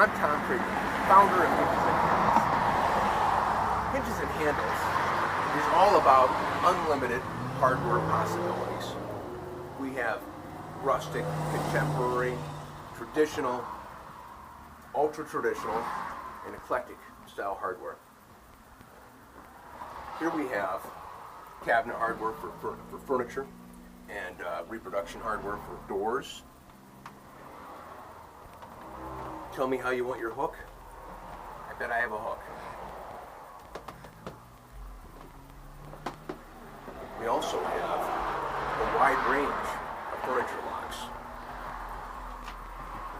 I'm Tom Craig, founder of Hinges Handles. Hinges Handles is all about unlimited hardware possibilities. We have rustic, contemporary, traditional, ultra-traditional, and eclectic style hardware. Here we have cabinet hardware for furniture and reproduction hardware for doors. Tell me how you want your hook. I bet I have a hook. We also have a wide range of furniture locks.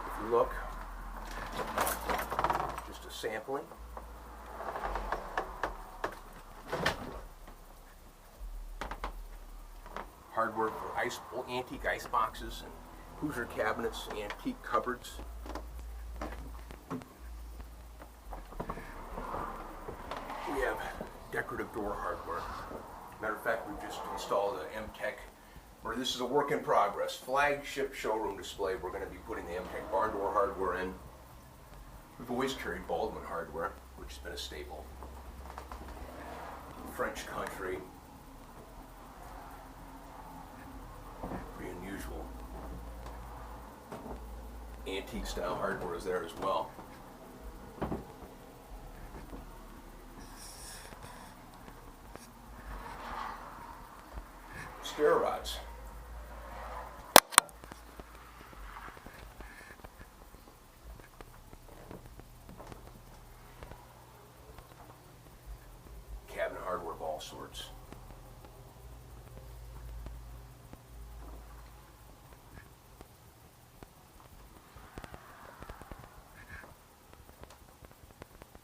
If you look, just a sampling. Hardware for antique ice boxes and Hoosier cabinets, antique cupboards. We have decorative door hardware. Matter of fact, we've just installed an M-Tech, or this is a work in progress, flagship showroom display. We're going to be putting the M-Tech barn door hardware in. We've always carried Baldwin hardware, which has been a staple. French country. Pretty unusual. Antique style hardware is there as well. Stair rods. Cabinet hardware of all sorts.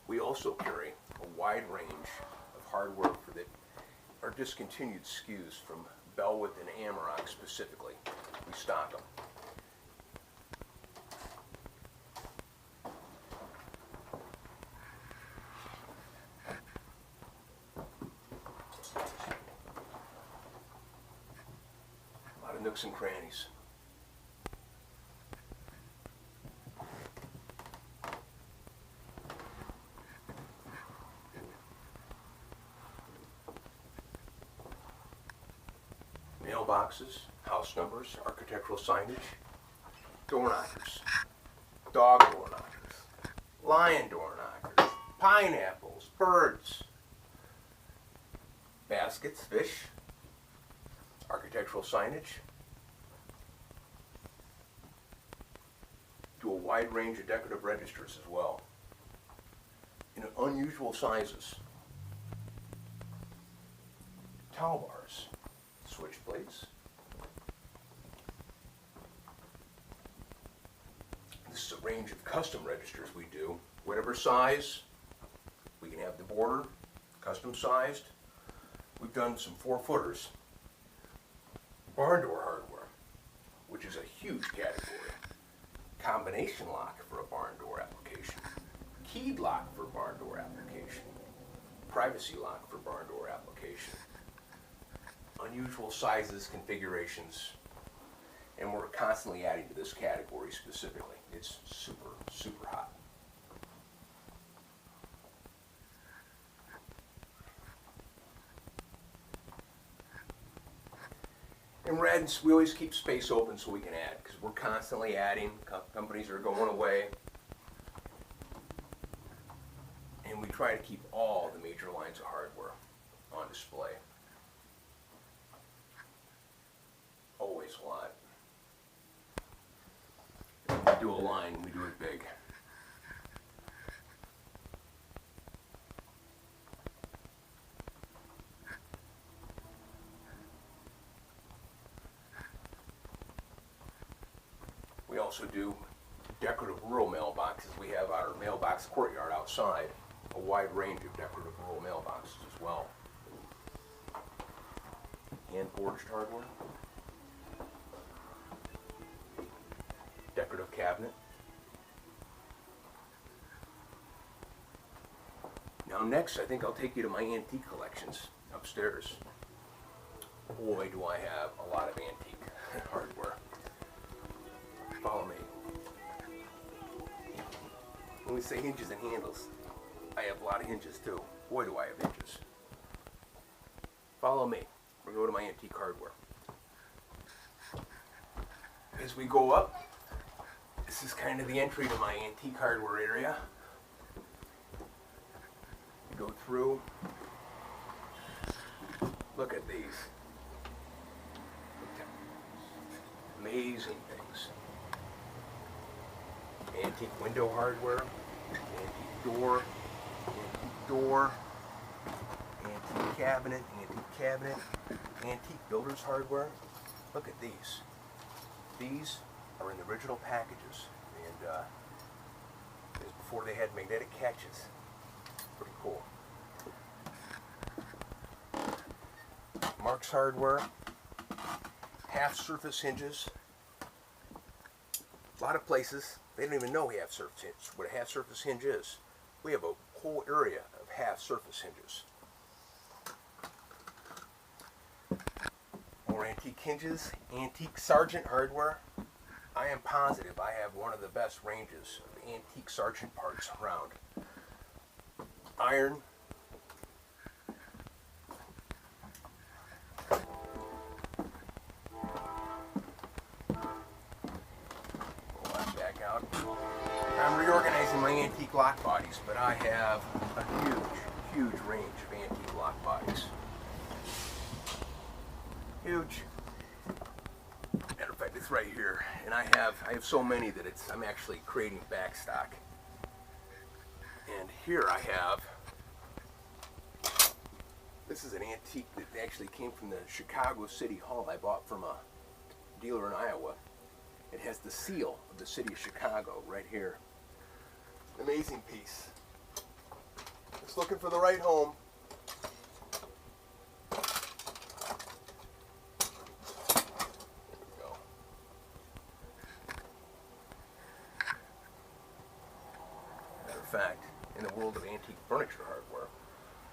We also carry a wide range of hardware for our discontinued SKUs from Bellwith and Amarok specifically. We stock them. A lot of nooks and crannies. Mailboxes, house numbers, architectural signage, door knockers, dog door knockers, lion door knockers, pineapples, birds, baskets, fish, architectural signage. Do a wide range of decorative registers as well, in unusual sizes. Towel bars, switch plates. This is a range of custom registers we do. Whatever size, we can have the border, custom sized. We've done some 4-footers. Barn door hardware, which is a huge category. Combination lock for a barn door application. Keyed lock for barn door application. Privacy lock for barn door application. Unusual sizes, configurations, and we're constantly adding to this category specifically. It's super, super hot. In Reds, we always keep space open so we can add, because we're constantly adding. Companies are going away. And we try to keep all the major lines of hardware on display. Always a lot. If we do a line, we do it big. We also do decorative rural mailboxes. We have our mailbox courtyard outside, a wide range of decorative rural mailboxes as well. Hand forged hardware. Decorative cabinet. Now next, I think I'll take you to my antique collections upstairs. Boy, do I have a lot of antique hardware. Follow me. When we say hinges and handles, I have a lot of hinges too. Boy, do I have hinges. Follow me. We're going to go to my antique hardware. As we go up, this is kind of the entry to my antique hardware area. You go through. Look at these. Amazing things. Antique window hardware, antique door, antique cabinet, antique builder's hardware. Look at these. These are in the original packages, and this is before they had magnetic catches. Pretty cool. Mark's Hardware, half surface hinges. A lot of places, they don't even know we have surface hinges, what a half surface hinge is. We have a whole area of half surface hinges. More antique hinges, antique Sargent hardware. I am positive I have one of the best ranges of antique Sargent parts around. Iron. I'm reorganizing my antique lock bodies, but I have a huge range of antique lock bodies. Huge. Matter of fact, it's right here, and I have so many that I'm actually creating back stock. And here I have. This is an antique that actually came from the Chicago City Hall. I bought from a dealer in Iowa. It has the seal of the city of Chicago right here. Amazing piece. Just looking for the right home. There we go. Matter of fact, in the world of antique furniture hardware,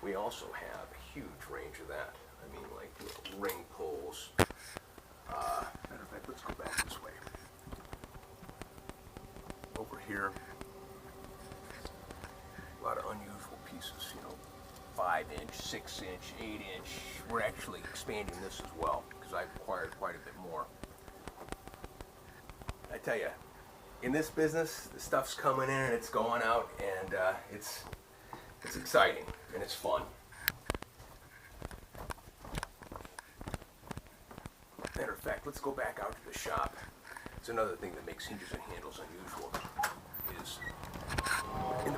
we also have a huge range of that. I mean, like ring pulls. Matter of fact, let's go back this way. Over here, a lot of unusual pieces, 5-inch, 6-inch, 8-inch. We're actually expanding this as well because I've acquired quite a bit more. I tell you, in this business, the stuff's coming in and it's going out, and it's exciting and it's fun. Matter of fact, let's go back out to the shop. It's another thing that makes Hinges and Handles unusual.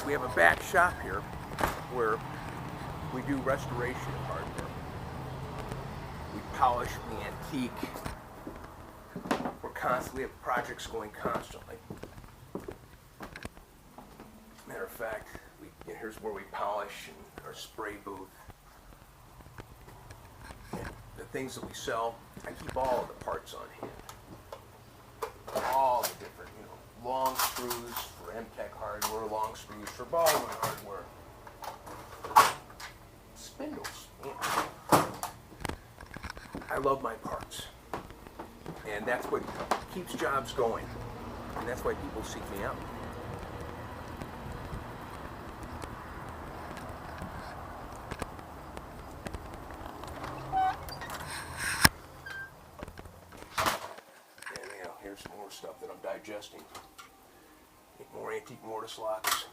We have a back shop here where we do restoration of hardware. We polish the antique. We have projects going constantly. Matter of fact, here's where we polish and our spray booth. And the things that we sell, I keep all of the parts on hand. All the different, long screws for MTech hardware, long screws for Baldwin hardware, spindles. I love my parts, and that's what keeps jobs going, and that's why people seek me out. And here's some more stuff that I'm digesting. More antique mortise locks.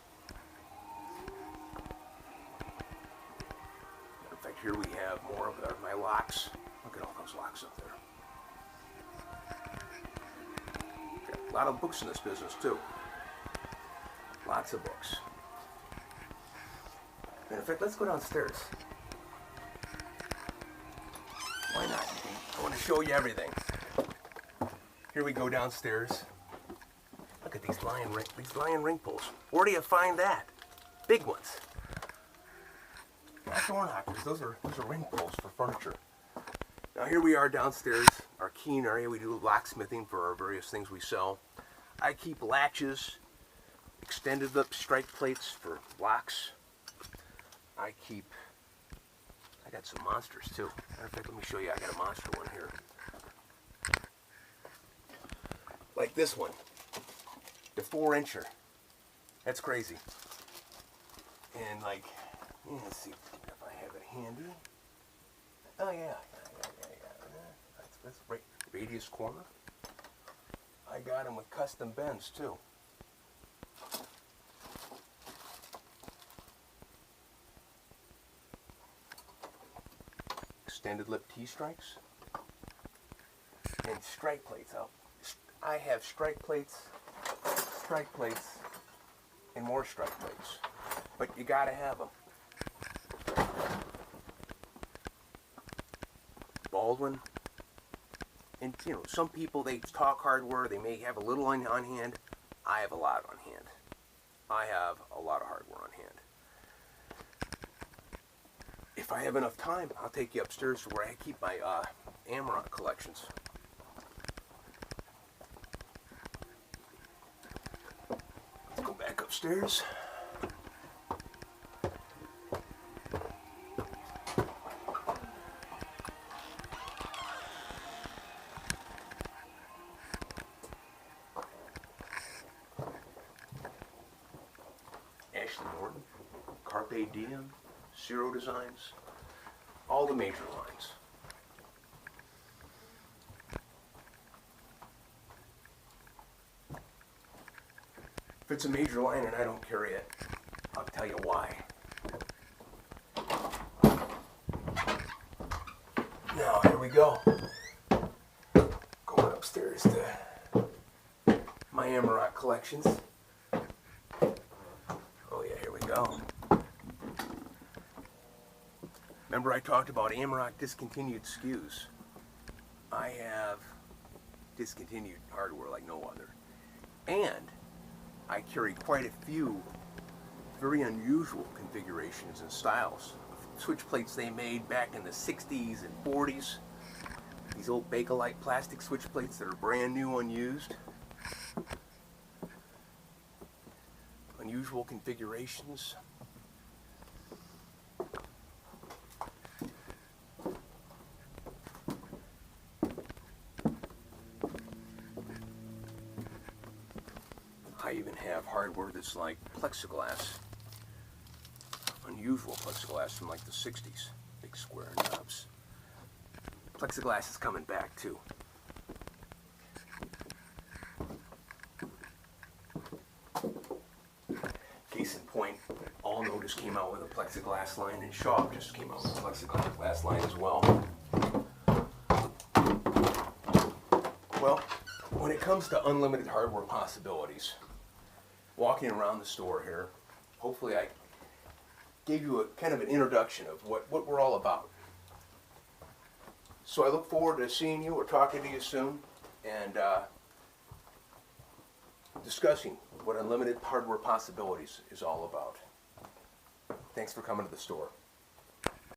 Matter of fact, here we have more of my locks. Look at all those locks up there. Got a lot of books in this business too. Lots of books. Matter of fact, let's go downstairs. Why not? I want to show you everything. Here we go downstairs. Look at these lion ring pulls. Where do you find that? Big ones. Not door knockers. Those are ring pulls for furniture. Now here we are downstairs, our keen area. We do locksmithing for our various things we sell. I keep latches, extended lip strike plates for locks. I got some monsters too. Matter of fact, let me show you. I got a monster one here. Like this one. The 4-incher. That's crazy. And like, yeah, let's see if I have it handy. Oh yeah. That's right. Radius corner. I got them with custom bends too. Extended lip T-strikes. And strike plates. I have strike plates, and more strike plates. But you gotta have them. Baldwin. And you know, some people, they talk hardware, they may have a little on hand. I have a lot on hand. I have a lot of hardware on hand. If I have enough time, I'll take you upstairs to where I keep my Amarok collections. Let's go back upstairs. Carpe Diem, Zero Designs, all the major lines. If it's a major line and I don't carry it, I'll tell you why. Now, here we go. Going upstairs to my Amarok collections. Oh yeah, here we go. Remember I talked about Amarok discontinued SKUs. I have discontinued hardware like no other. And I carry quite a few very unusual configurations and styles. Switch plates they made back in the 60s and 40s. These old Bakelite plastic switch plates that are brand new, unused. Unusual configurations. I even have hardware that's like plexiglass. Unusual plexiglass from like the 60s. Big square knobs. Plexiglass is coming back too. Case in point, All Notice came out with a plexiglass line, and Shaw just came out with a plexiglass line as well. Well, when it comes to unlimited hardware possibilities, walking around the store here, hopefully I gave you a kind of an introduction of what we're all about. So I look forward to seeing you or talking to you soon and discussing what unlimited hardware possibilities is all about. Thanks for coming to the store.